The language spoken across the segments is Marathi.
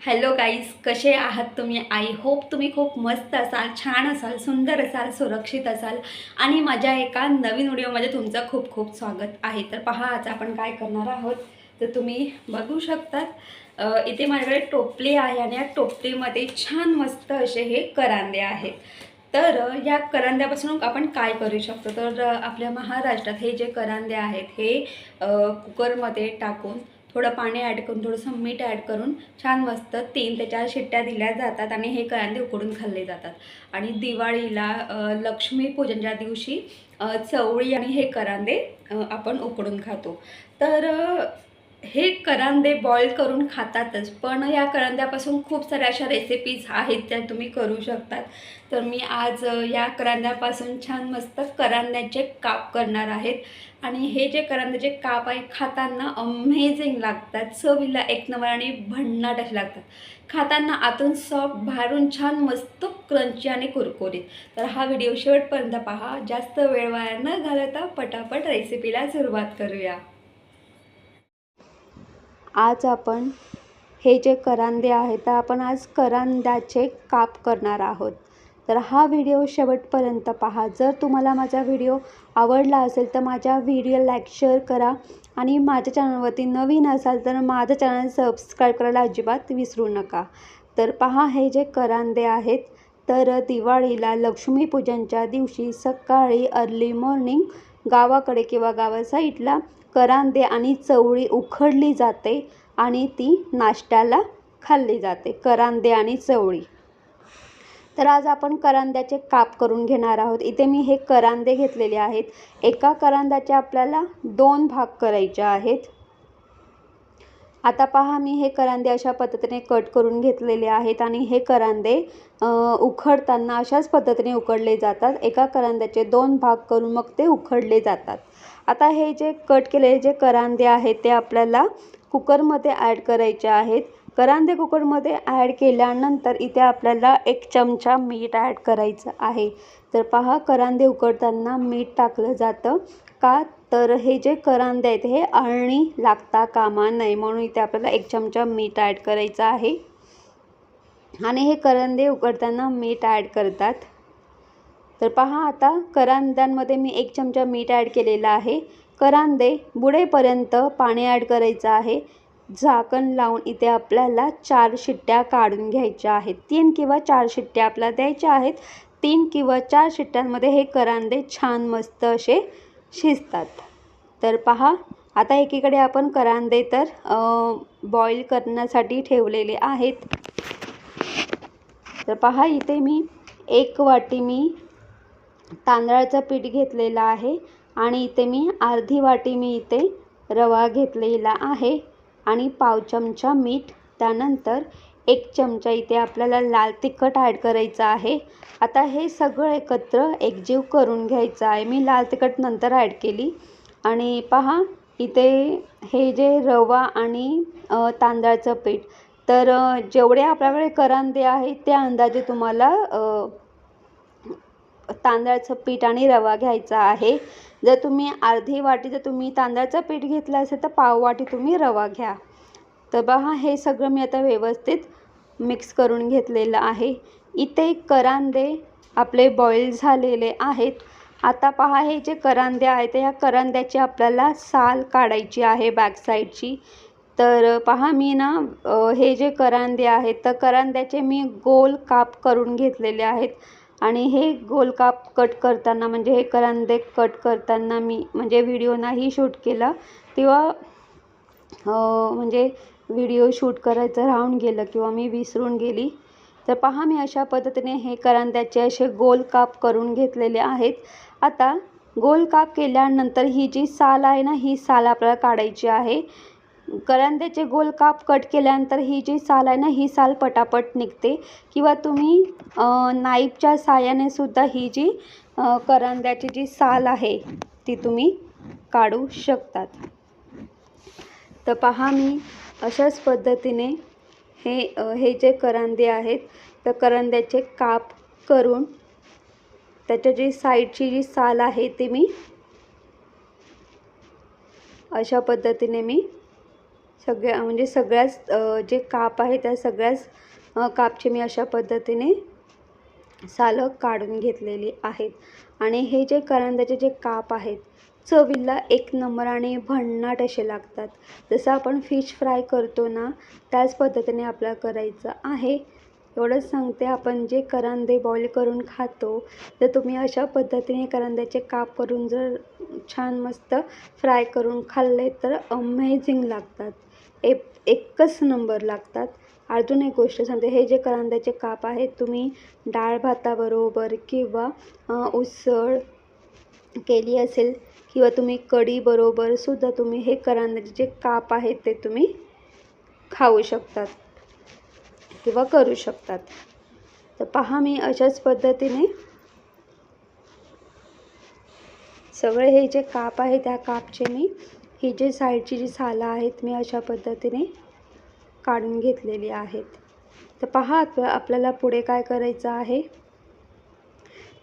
हॅलो गाईज, कसे आहात तुम्ही? आय होप तुम्ही खूप मस्त असाल, छान असाल, सुंदर असाल, सुरक्षित असाल आणि माझ्या एका नवीन व्हिडिओमध्ये तुमचं खूप खूप स्वागत आहे. तर पहा, आज आपण काय करणार आहोत तर तुम्ही बघू शकतात. इथे माझ्याकडे टोपली आहे आणि या टोपलीमध्ये छान मस्त असे हे करांदे आहेत. तर या करांद्यापासून आपण काय करू शकतो? तर आपल्या महाराष्ट्रात हे जे करांदे आहेत हे कुकरमध्ये टाकून थोडं पाणी ॲड करून थोडंसं मीठ ॲड करून छान मस्त 3 ते 4 शिट्ट्या दिल्या जातात आणि हे करांदे उकडून खाल्ले जातात. आणि दिवाळीला लक्ष्मीपूजनच्या दिवशी चवळी आणि हे करांदे आपण उकडून खातो. तर हे करांदे बॉईल करून खातातच, पण या करांद्यापासून खूप साऱ्या अशा रेसिपीज आहेत त्या तुम्ही करू शकतात. तर मी आज या करांद्यापासून छान मस्त करांद्याचे काप करणार आहेत आणि हे जे करांद्याचे काप आहे खाताना अमेझिंग लागतात, चवीला एक नंबर आणि भन्नाट असे लागतात. खाताना आतून सॉफ्ट, बाहेरून छान मस्त क्रंची आणि कुरकुरीत. तर हा व्हिडिओ शेवटपर्यंत पहा. जास्त वेळ वाया न घालवता पटापट रेसिपीला सुरुवात करूया. आज आपण हे जे करांदे आहेत तर आपण आज करांद्याचे काप करणार आहोत. तर हा व्हिडिओ शेवटपर्यंत पहा. जर तुम्हाला माझा व्हिडिओ आवडला असेल तर माझ्या व्हिडिओ लाईक शेअर करा आणि माझ्या चॅनलवरती नवीन असाल तर माझं चॅनल सबस्क्राईब करायला अजिबात विसरू नका. तर पहा, हे जे करांदे आहेत तर दिवाळीला लक्ष्मीपूजनच्या दिवशी सकाळी अर्ली मॉर्निंग गावाकडे किंवा गावा साईडला करांदे आणि चवळी उकडली जाते आणि ती नाश्त्याला खाल्ली जाते. करांदे आणि चवळी. तर आज आपण करांद्याचे काप करून घेणार आहोत. इथे मी हे करांदे घेतलेले आहेत. एका करांद्याचे आपल्याला 2 भाग करायचे आहेत. आता पहा, मी हे करांदे अशा पद्धतीने कट करून घेतलेले आहेत आणि हे करांदे उकडताना अशाच पद्धतीने उकडले जातात. एका करांद्याचे 2 भाग करून मग ते उकडले जातात. आता हे जे कट केलेले जे करांदे आहेत ते आपल्याला कुकरमध्ये ॲड करायचे आहेत. करांदे कुकरमध्ये ॲड केल्यानंतर इथे आपल्याला 1 चमचा मीठ ॲड करायचं आहे. तर पहा, करांदे उकडताना मीठ टाकलं जातं का, तर हे जे करांदे आहेत हे अळणी लागता कामा नये म्हणून इथे आपल्याला 1 चमचा मीठ ॲड करायचं आहे. आणि हे करांदे उकडताना मीठ ॲड करतात. तर पहा, आता करांद्यांमध्ये मी 1 चमचा मीठ ॲड केलेलं आहे. करांदे बुडेपर्यंत पाणी ॲड करायचं आहे. झाकण लावून इथे आपल्याला 4 शिट्ट्या काढून घ्यायच्या आहेत. 3 किंवा 4 शिट्ट्या आपल्याला द्यायच्या आहेत. 3 किंवा 4 शिट्ट्यांमध्ये हे करांदे छान मस्त असे शिजतात. तर पहा, आता एकीकडे आपण करांदे तर बॉईल करण्यासाठी ठेवलेले आहेत. तर पहा, इथे मी 1 वाटी मी तांदळाचं पीठ घेतलेलं आहे आणि इथे मी अर्धी वाटी मी इथे रवा घेतलेला आहे आणि पाव चमचा मीठ. त्यानंतर 1 चमचा इथे आपल्याला लाल तिखट ॲड करायचं आहे. आता हे सगळं एकत्र एकजीव करून घ्यायचं आहे. मी लाल तिखट नंतर ॲड केली. आणि पहा, इथे हे जे रवा आणि तांदळाचं पीठ, तर जेवढे आपल्याकडे करांदे आहेत त्या अंदाजे तुम्हाला तांदळाचं पीठ आणि रवा घ्यायचा आहे. जर तुम्ही अर्धी वाटी जर तुम्ही तांदळाचं पीठ घेतलं असेल तर पाव वाटी तुम्ही रवा घ्या. तर पहा, हे सगळं मी आता व्यवस्थित मिक्स करून घेतलेलं आहे. इथे करांदे आपले बॉईल झालेले आहेत. आता पहा, हे जे करांदे आहेत या करांद्याची आपल्याला साल काढायची आहे बॅक साईडची. तर पहा, मी ना हे जे करांदे आहेत तर करांद्याचे मी गोल काप करून घेतलेले आहेत आणि हे गोल काप कट करताना म्हणजे हे करांदे कट करताना मी म्हणजे व्हिडिओ नाही शूट केला तेव्हा म्हणजे व्हिडिओ शूट करायचं राहून गेलं किंवा मी विसरून गेली. तर पहा, मी अशा पद्धतीने हे करांद्याचे असे गोल काप करून घेतलेले आहेत. आता गोल काप केल्यानंतर ही जी साल आहे ना, ही साल आपल्याला काढायची आहे. करांद्याचे गोल काप कट केल्यानंतर ही जी साल आहे ना, ही साल पटापट निघते किंवा तुम्ही नाईफच्या साहाय्याने सुद्धा ही जी करांद्याची जी साल आहे ती तुम्ही काढू शकतात. तर पहा, मी अशाच पद्धतीने हे जे करांदे आहेत तर करांद्याचे काप करून त्याच्या जी साईडची जी साल आहे ती मी अशा पद्धतीने मी म्हणजे सगळ्याच जे काप आहे त्या सगळ्याच कापचे मी अशा पद्धतीने सालं काढून घेतलेली आहेत। आणि हे जे करंद्याचे जे काप आहेत चवीला एक नंबर आणि भन्नाट असे लागतात। जसं आपण फिश फ्राय करतो ना त्याच पद्धतीने आपल्याला करायचं आहे। एवढंच सांगते, आपण जे करंदे बॉईल करून खातो तर तुम्ही अशा पद्धतीने करंद्याचे काप करून जर छान मस्त फ्राय करून खाल्ले तर अमेझिंग लागतात, एकच नंबर लागतात। अजून एक गोष्ट सांगते, हे जे करंद्याचे काप आहेत तुम्ही डाळ भाताबरोबर किंवा उसळ केली असेल किंवा तुम्ही कढी बरोबर सुद्धा तुम्ही हे करंद्याचे जे काप आहेत ते तुम्ही खाऊ शकतात किंवा करू शकतात। तर पहा, मी अशाच पद्धतीने सगळे हे जे काप आहे त्या कापचे मी ही जे साईडची जी सालं आहेत मी अशा पद्धतीने काढून घेतलेली आहेत। तर पहा, आपल्याला पुढे काय करायचं आहे।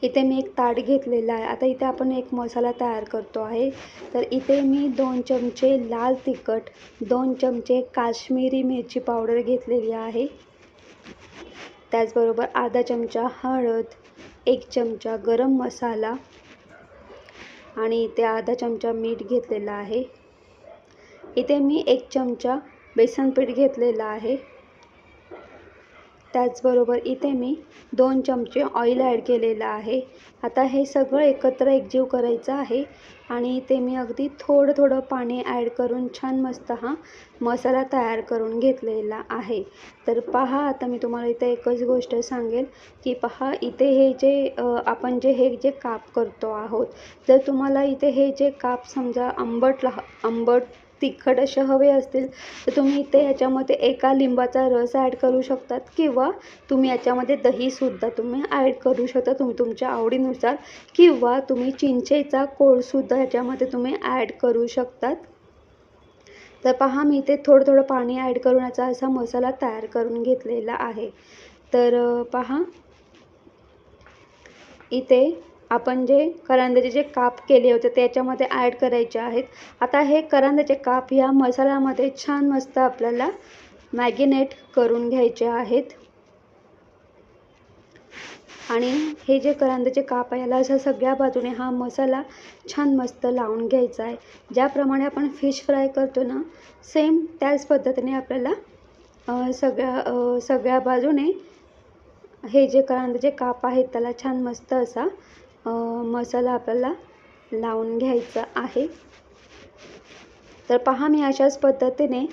इथे मी एक ताट घेतलेलं आहे। आता इथे आपण एक मसाला तयार करतो आहे। तर इथे मी 2 चमचे लाल तिखट, 2 चमचे काश्मीरी मिरची पावडर घेतलेली आहे। त्याचबरोबर अर्धा चमचा हळद, 1 चमचा गरम मसाला आणि इथे अर्धा चमचा मीठ घेतलेला आहे। इथे मी 1 चमचा बेसन पीठ घेतलेला आहे। त्याचबरोबर इथे मी 2 चमचे ऑइल ॲड केलेलं आहे। आता हे सगळं एकत्र एकजीव करायचं आहे आणि इथे मी अगदी थोडं पाणी ॲड करून छान मस्त हा मसाला तयार करून घेतलेला आहे। तर पहा, आता मी तुम्हाला इथे एकच गोष्ट सांगेल की पहा, इथे हे जे आपण हे जे काप करतो आहोत, जर तुम्हाला इथे हे जे काप समजा आंबट तिखट असे हवे असतील तर तुम्ही इथे याच्यामध्ये एका लिंबाचा रस ॲड करू शकतात किंवा तुम्ही याच्यामध्ये दहीसुद्धा तुम्ही ॲड करू शकता, तुम्ही तुमच्या आवडीनुसार, किंवा तुम्ही चिंचेचा कोळसुद्धा याच्यामध्ये तुम्ही ॲड करू शकतात। तर पहा, मी इथे थोडं पाणी ॲड करून याचा असा मसाला तयार करून घेतलेला आहे। तर पहा, इथे आपण जे करंद्याचे जे काप केले होते त्याच्यामध्ये ॲड करायचे आहेत। आता हे करंद्याचे काप ह्या मसाल्यामध्ये छान मस्त आपल्याला मॅगिनेट करून घ्यायचे आहेत। आणि हे जे करंद्याचे काप आहे याला अशा सगळ्या बाजूने हा मसाला छान मस्त लावून घ्यायचा आहे। ज्याप्रमाणे आपण फिश फ्राय करतो ना सेम त्याच पद्धतीने आपल्याला सगळ्या बाजूने हे जे करंद्याचे काप आहेत त्याला छान मस्त असा मसाला आपल्याला लावून घ्यायचा आहे। तर पहा, मी अशाच पद्धतीने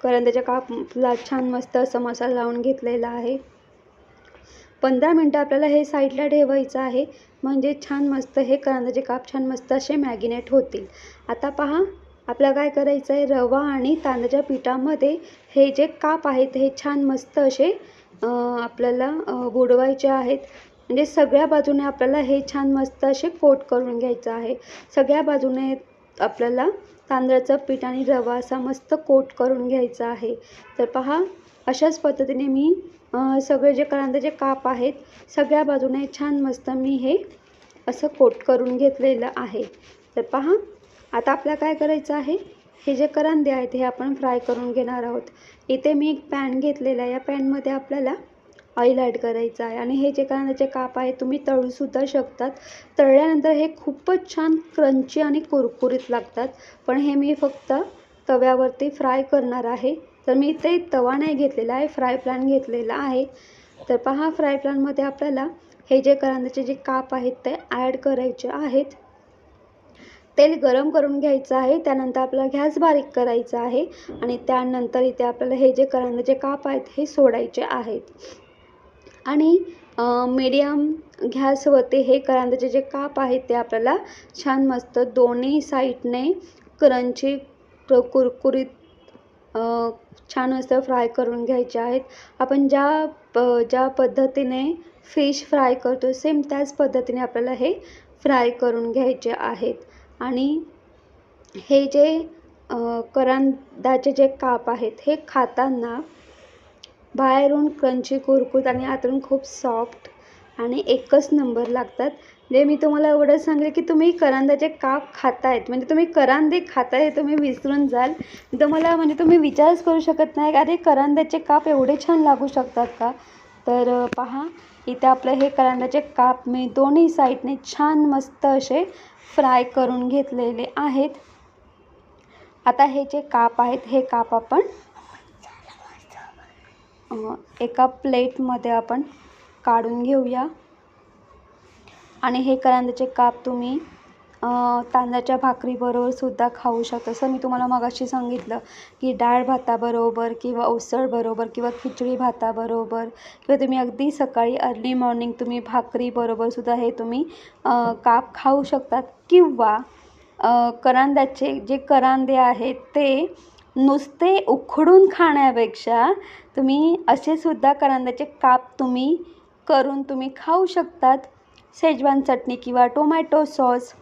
करंद्याच्या कापला छान मस्त असा मसाला लावून घेतलेला आहे। 15 मिनटं आपल्याला हे साईडला ठेवायचं आहे, म्हणजे छान मस्त हे करंद्याचे काप छान मस्त असे मॅगिनेट होतील। आता पहा, आपल्याला काय करायचं आहे, रवा आणि तांदळाच्या पिठामध्ये हे जे काप आहेत हे छान मस्त असे आपल्याला बुडवायचे आहेत। म्हणजे सगळ्या बाजूने आपल्याला हे छान मस्त असे कोट करून घ्यायचं आहे। सगळ्या बाजूने आपल्याला तांदळाचं पीठ आणि रवा असा मस्त कोट करून घ्यायचा आहे। तर पहा, अशाच पद्धतीने मी सगळे जे करंद्याचे काप आहेत सगळ्या बाजूने छान मस्त मी हे असं कोट करून घेतलेलं आहे। तर पहा, आता आपल्याला काय करायचं आहे, हे जे करंदे आहेत हे आपण फ्राय करून घेणार आहोत। इथे मी एक पॅन घेतलेला आहे, या पॅनमध्ये आपल्याला ऑइल ॲड करायचं आहे आणि हे जे करंद्याचे काप आहेत तुम्ही तळूसुद्धा शकतात। तळल्यानंतर हे खूपच छान क्रंची आणि कुरकुरीत लागतात, पण हे मी फक्त तव्यावरती फ्राय करणार आहे। तर मी इथे तवा नाही घेतलेला आहे, फ्राय पॅन घेतलेला आहे। तर पहा, फ्राय पॅनमध्ये आपल्याला हे जे करंद्याचे जे काप आहेत ते ॲड करायचे आहेत। तेल गरम करून घ्यायचं आहे, त्यानंतर आपल्याला गॅस बारीक करायचा आहे आणि त्यानंतर इथे आपल्याला हे जे करंद्याचे काप आहेत हे सोडायचे आहेत आणि मीडियम गॅसवरती हे करंद्याचे जे काप आहेत ते आपल्याला छान मस्त दोन्ही साईडने क्रंची कुरकुरीत छान असं फ्राय करून घ्यायचे आहेत। आपण ज्या पद्धतीने फिश फ्राय करतो सेम त्याच पद्धतीने आपल्याला हे फ्राय करून घ्यायचे आहेत। आणि हे जे करंदाचे जे काप आहेत हे खाताना बाहेरून क्रंची कुरकुरीत आणि आतून खूप सॉफ्ट आणि एकच नंबर लागतात। म्हणजे मी तुम्हाला एवढंच सांगेल की तुम्ही करांद्याचे काप खातायत म्हणजे तुम्ही करांदे खाताय हे तुम्ही विसरून जाल. तुम्हाला म्हणजे तुम्ही विचारच करू शकत नाही अरे करांद्याचे काप एवढे छान लागू शकतात का. तर पहा इथे आपलं हे करांद्याचे काप मी दोन्ही साईडने छान मस्त असे फ्राय करून घेतलेले आहेत. आता हे जे काप आहेत हे काप आपण एका प्लेटमध्ये आपण काढून घेऊया. आणि हे करांद्याचे काप तुम्ही तांदळाच्या भाकरीबरोबर सुद्धा खाऊ शकता. जसं मी तुम्हाला मगाशी सांगितलं की डाळ भाताबरोबर किंवा उसळ बरोबर किंवा खिचडी भाताबरोबर किंवा तुम्ही अगदी सकाळी अर्ली मॉर्निंग तुम्ही भाकरीबरोबर सुद्धा हे तुम्ही काप खाऊ शकतात. किंवा करांद्याचे जे करांदे आहेत ते नुसते उकडून खाण्यापेक्षा तुम्ही असे सुद्धा करांद्याचे काप तुम्ही करून तुम्ही खाऊ शकतात. शेजवान चटणी किंवा टोमॅटो सॉस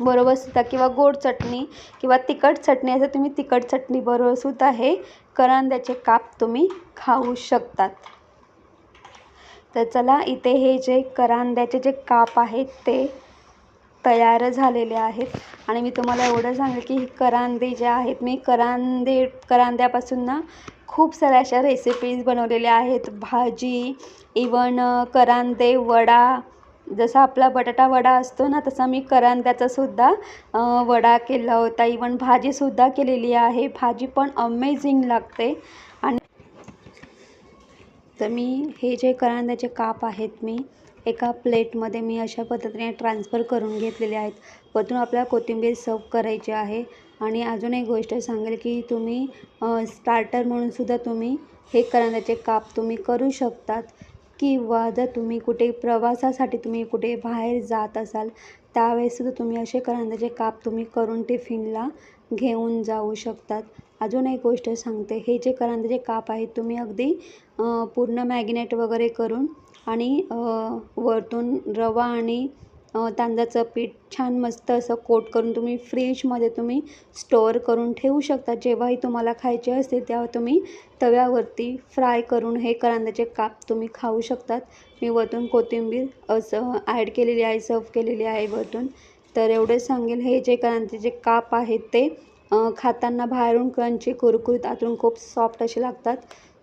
बरोबर सुद्धा किंवा गोड चटणी किंवा तिखट चटणी असं तुम्ही तिखट चटणी बरोबर सुद्धा हे करांद्याचे काप तुम्ही खाऊ शकतात. तर चला इथे हे जे करांद्याचे जे काप आहेत ते तयार झालेले आहेत. आणि मी तुम्हाला एवढं सांगेल की करांदे जे आहेत मी करांद्यापासून ना खूप साऱ्या अशा रेसिपीज बनवलेल्या आहेत. भाजी इवन करांदे वडा जसा आपला बटाटा वडा असतो ना तसा मी करांद्याचा सुद्धा वडा केला होता. इवन भाजीसुद्धा केलेली आहे. भाजी पण अमेझिंग लागते. आणि तर मी हे जे करांद्याचे काप आहेत मी एका प्लेटमध्ये मी अशा पद्धतीने ट्रान्सफर करून घेतलेले आहेत. वरतून आपल्याला कोथिंबीर सर्व करायची आहे. आणि अजून एक गोष्ट सांगेल की तुम्ही स्टार्टर म्हणून सुद्धा तुम्ही हे करांद्याचे काप तुम्ही करू शकतात. किंवा जर तुम्ही कुठे प्रवासासाठी तुम्ही कुठे बाहेर जात असाल त्यावेळेससुद्धा तुम्ही असे करांद्याचे काप तुम्ही करून टिफिनला घेऊन जाऊ शकतात. अजून एक गोष्ट सांगते हे जे करांद्याचे काप आहेत तुम्ही अगदी पूर्ण मॅगिनेट वगैरे करून आणि वरतून रवा आणि तांदळाचं पीठ छान मस्त असं कोट करून तुम्ही फ्रीजमध्ये तुम्ही स्टोअर करून ठेवू शकता. जेव्हाही तुम्हाला खायचे असते तेव्हा तुम्ही तव्यावरती फ्राय करून हे करांद्याचे काप तुम्ही खाऊ शकतात. मी वरतून कोथिंबीर असं ॲड केलेली आहे सर्व केलेली आहे वरतून. तर एवढंच सांगेल हे जे करांद्याचे काप आहेत ते खाताना बाहेरून क्रंची कुरकुरीत आतून खूप सॉफ्ट असे लागतात.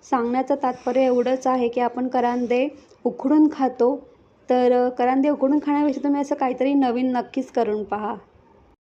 सांगण्याचं तात्पर्य एवढंच आहे की आपण करांदे उकडून खातो तर करांदे उकडून खाण्यापेक्षा तुम्ही असं काहीतरी नवीन नक्कीच करून पहा.